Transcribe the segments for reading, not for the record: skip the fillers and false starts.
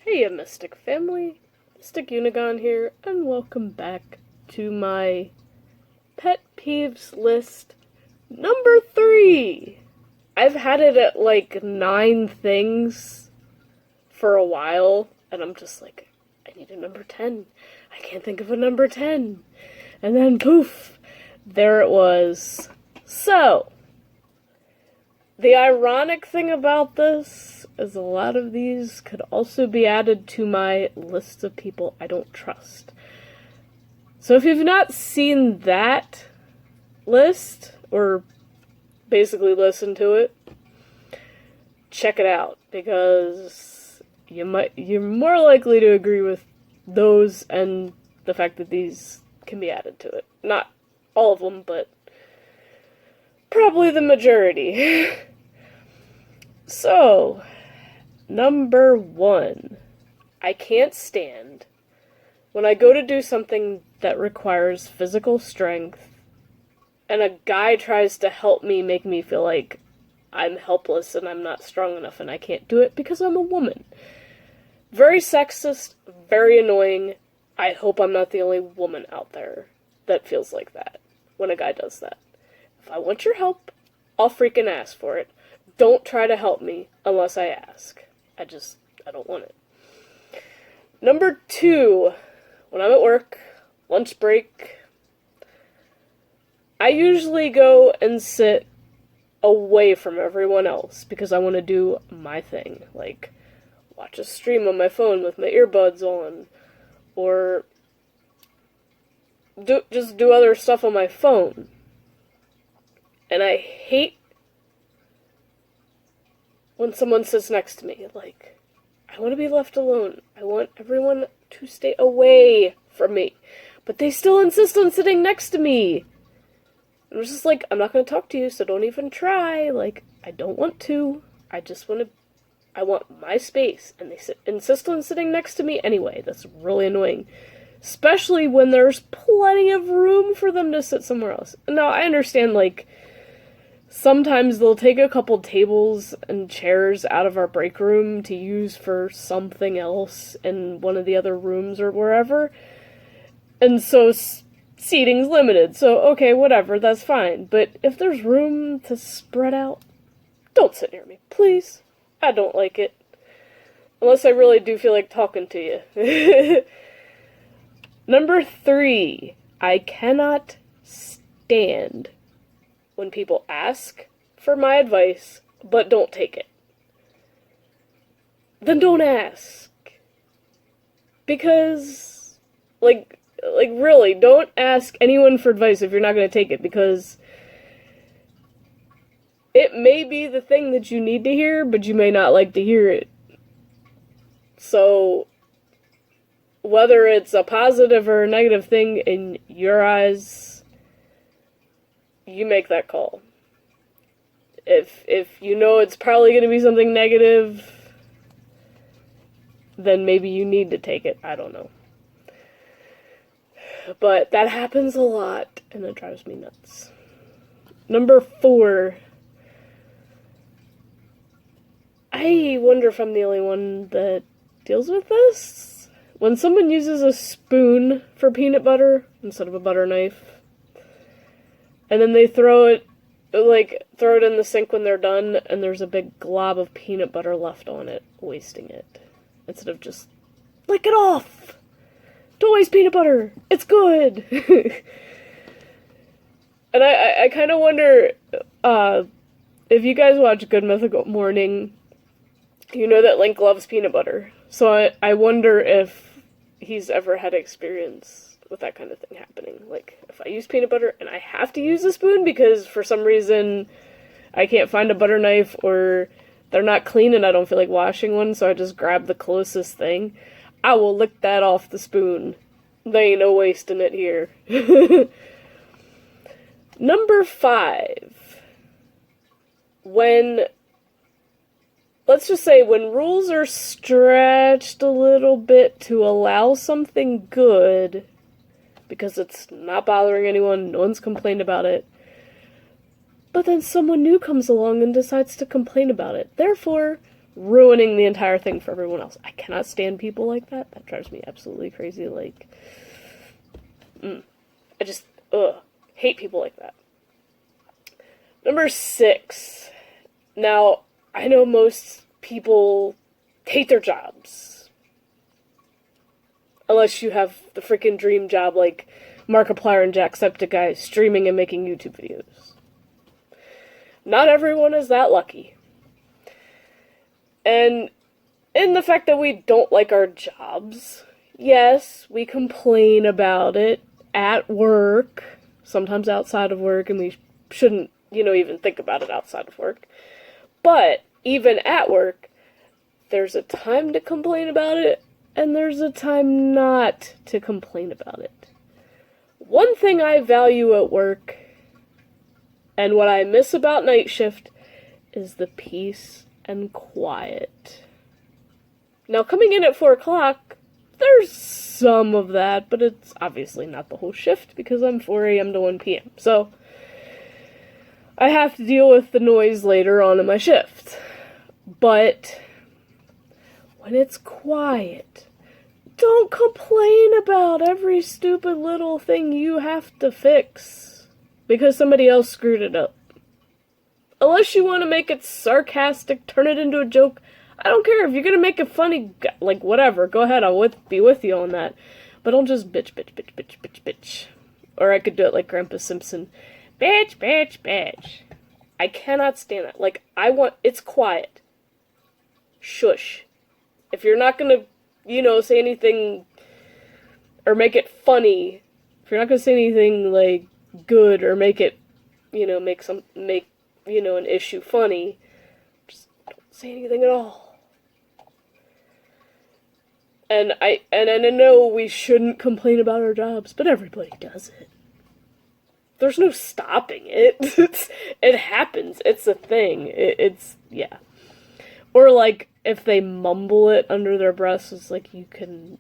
Hey, Mystic family, Mystic Unigon here, and welcome back to my pet peeves list number 3. I've had it at like 9 things for a while, and I'm just like, I need a number 10. I can't think of a number 10. And then poof, there it was. So, the ironic thing about this is a lot of these could also be added to my list of people I don't trust. So if you've not seen that list, or basically listened to it, check it out, because you're more likely to agree with those and the fact that these can be added to it. Not all of them, but probably the majority. So, number 1. I can't stand when I go to do something that requires physical strength and a guy tries to help me, make me feel like I'm helpless and I'm not strong enough and I can't do it because I'm a woman. Very sexist, very annoying. I hope I'm not the only woman out there that feels like that when a guy does that. If I want your help, I'll freaking ask for it. Don't try to help me unless I ask. I don't want it. Number 2, when I'm at work, lunch break, I usually go and sit away from everyone else because I want to do my thing. Like, watch a stream on my phone with my earbuds on, or just do other stuff on my phone. And I hate when someone sits next to me. Like, I want to be left alone. I want everyone to stay away from me. But they still insist on sitting next to me. I'm just like, I'm not going to talk to you, so don't even try. Like, I don't want to. I want my space. And they insist on sitting next to me anyway. That's really annoying. Especially when there's plenty of room for them to sit somewhere else. Now, I understand, like, sometimes they'll take a couple tables and chairs out of our break room to use for something else in one of the other rooms or wherever. And so seating's limited. So, okay, whatever, that's fine. But if there's room to spread out, don't sit near me, please. I don't like it. Unless I really do feel like talking to you. Number 3. I cannot stand when people ask for my advice, but don't take it. Then don't ask. Because, like really, don't ask anyone for advice if you're not going to take it, because it may be the thing that you need to hear, but you may not like to hear it. So, whether it's a positive or a negative thing in your eyes, you make that call. If you know it's probably going to be something negative, then maybe you need to take it. I don't know. But that happens a lot, and it drives me nuts. Number 4. I wonder if I'm the only one that deals with this. When someone uses a spoon for peanut butter instead of a butter knife, and then they throw it in the sink when they're done, and there's a big glob of peanut butter left on it, wasting it. Instead of just, lick it off! Don't waste peanut butter! It's good! And I kind of wonder, if you guys watch Good Mythical Morning, you know that Link loves peanut butter. So I wonder if he's ever had experience with that kind of thing happening. Like, if I use peanut butter and I have to use a spoon because for some reason I can't find a butter knife, or they're not clean and I don't feel like washing one, so I just grab the closest thing, I will lick that off the spoon. There ain't no wasting it here. Number 5. Let's just say, when rules are stretched a little bit to allow something good, because it's not bothering anyone, no one's complained about it, but then someone new comes along and decides to complain about it. Therefore, ruining the entire thing for everyone else. I cannot stand people like that. That drives me absolutely crazy. Like, I just, hate people like that. Number 6. Now, I know most people hate their jobs. Unless you have the freaking dream job like Markiplier and Jacksepticeye streaming and making YouTube videos. Not everyone is that lucky. And in the fact that we don't like our jobs, yes, we complain about it at work, sometimes outside of work, and we shouldn't, even think about it outside of work. But even at work, there's a time to complain about it, and there's a time not to complain about it. One thing I value at work, and what I miss about Nightshift, is the peace and quiet. Now, coming in at 4 o'clock, there's some of that, but it's obviously not the whole shift, because I'm 4 a.m. to 1 p.m., so I have to deal with the noise later on in my shift. But when it's quiet, don't complain about every stupid little thing you have to fix because somebody else screwed it up. Unless you want to make it sarcastic, turn it into a joke, I don't care. If you're going to make it funny, like, whatever, go ahead, I'll be with you on that. But don't just bitch. Or I could do it like Grandpa Simpson. Bitch. I cannot stand that. Like, it's quiet. Shush. If you're not gonna, say anything, or make it funny, if you're not gonna say anything, like, good, or make it, make an issue funny, just don't say anything at all. And I know we shouldn't complain about our jobs, but everybody does it. There's no stopping it. It happens. It's a thing. Yeah. Or, like, if they mumble it under their breath, it's like you can't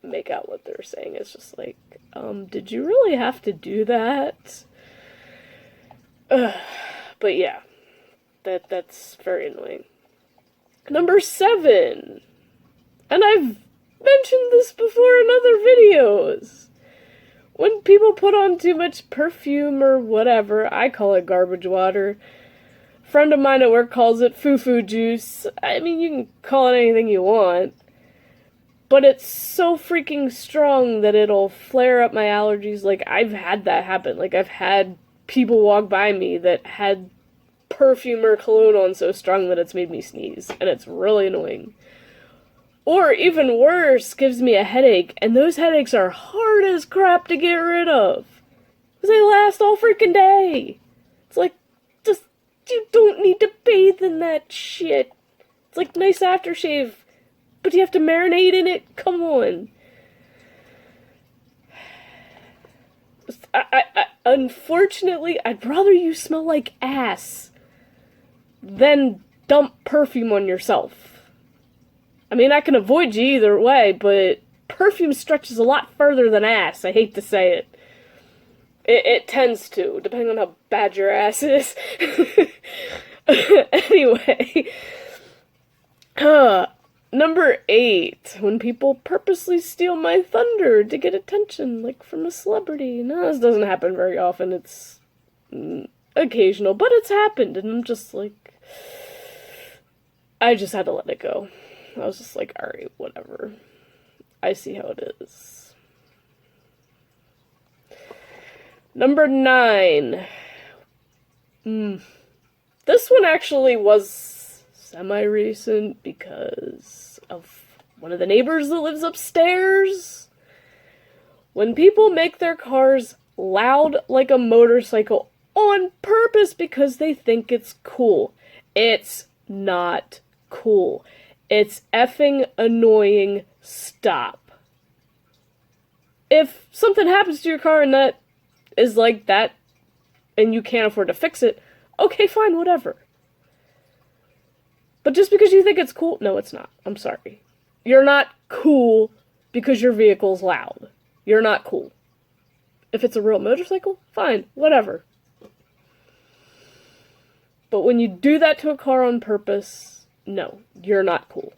make out what they're saying. It's just like, did you really have to do that? But yeah, that's very annoying. Number 7. And I've mentioned this before in other videos. When people put on too much perfume or whatever, I call it garbage water. A friend of mine at work calls it foo-foo juice. I mean, you can call it anything you want. But it's so freaking strong that it'll flare up my allergies. Like, I've had that happen. Like, I've had people walk by me that had perfume or cologne on so strong that it's made me sneeze. And it's really annoying. Or, even worse, gives me a headache, and those headaches are hard as crap to get rid of. Because they last all freaking day. It's like, you don't need to bathe in that shit. It's like nice aftershave, but you have to marinate in it? Come on. Unfortunately, I'd rather you smell like ass than dump perfume on yourself. I mean, I can avoid you either way, but perfume stretches a lot further than ass. I hate to say it. It tends to, depending on how bad your ass is. Anyway. Number 8. When people purposely steal my thunder to get attention, like from a celebrity. No, this doesn't happen very often. It's occasional, but it's happened, and I'm just like, I just had to let it go. I was just like, alright, whatever. I see how it is. Number 9. This one actually was semi-recent because of one of the neighbors that lives upstairs. When people make their cars loud like a motorcycle on purpose because they think it's cool. It's not cool. It's effing annoying. Stop. If something happens to your car and that is like that, and you can't afford to fix it, okay, fine, whatever. But just because you think it's cool, no, it's not. I'm sorry. You're not cool because your vehicle's loud. You're not cool. If it's a real motorcycle, fine, whatever. But when you do that to a car on purpose, no, you're not cool.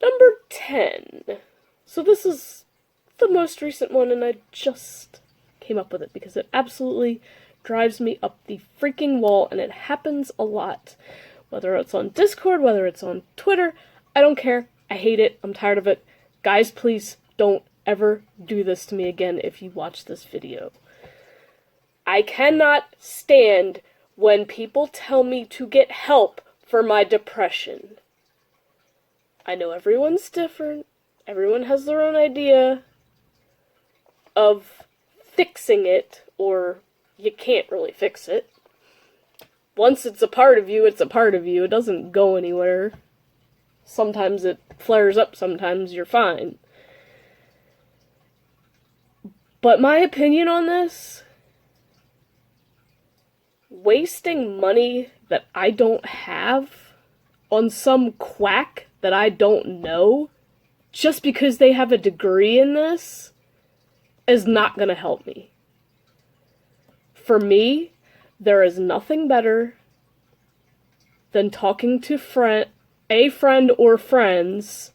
Number 10. So this is the most recent one, and I just came up with it because it absolutely drives me up the freaking wall, and it happens a lot. Whether it's on Discord, whether it's on Twitter, I don't care. I hate it. I'm tired of it. Guys, please don't ever do this to me again if you watch this video. I cannot stand when people tell me to get help for my depression. I know everyone's different. Everyone has their own idea of fixing it, or you can't really fix it. Once it's a part of you, it's a part of you. It doesn't go anywhere. Sometimes it flares up, sometimes you're fine. But my opinion on this, wasting money that I don't have on some quack that I don't know, just because they have a degree in this, is not going to help me. For me, there is nothing better than talking to a friend or friends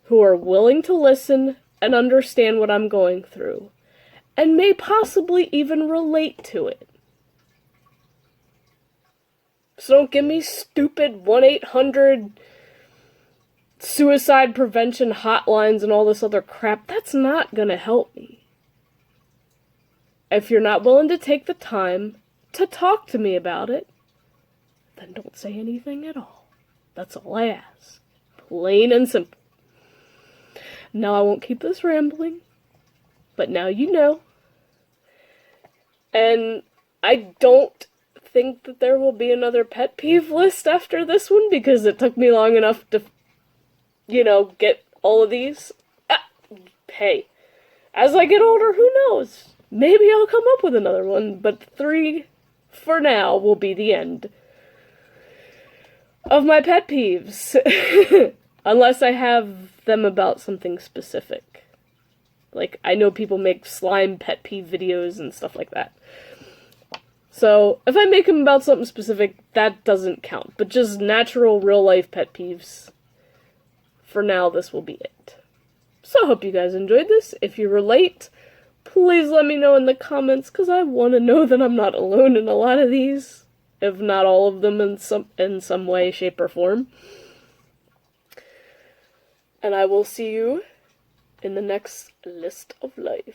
who are willing to listen and understand what I'm going through, and may possibly even relate to it. So don't give me stupid 1-800 suicide prevention hotlines and all this other crap. That's not gonna help me. If you're not willing to take the time to talk to me about it, then don't say anything at all. That's all I ask. Plain and simple. Now I won't keep this rambling, but now you know. And I don't think that there will be another pet peeve list after this one, because it took me long enough to, get all of these. Hey, as I get older, who knows? Maybe I'll come up with another one, but 3 for now will be the end of my pet peeves. Unless I have them about something specific. Like, I know people make slime pet peeve videos and stuff like that. So, if I make them about something specific, that doesn't count. But just natural, real-life pet peeves, for now, this will be it. So, I hope you guys enjoyed this. If you relate, please let me know in the comments, because I want to know that I'm not alone in a lot of these, if not all of them in some way, shape, or form. And I will see you in the next list of life.